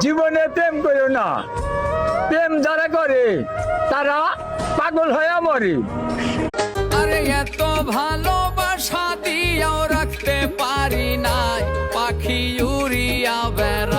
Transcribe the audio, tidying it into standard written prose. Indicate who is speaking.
Speaker 1: জীবনে প্রেম করো না, প্রেম যারা করে তারা পাগল হয়ে মরে।
Speaker 2: আরে এত ভালোবাসা দিয়াও রাখতে পারি নাই, পাখি উড়িয়া বেড়ায়।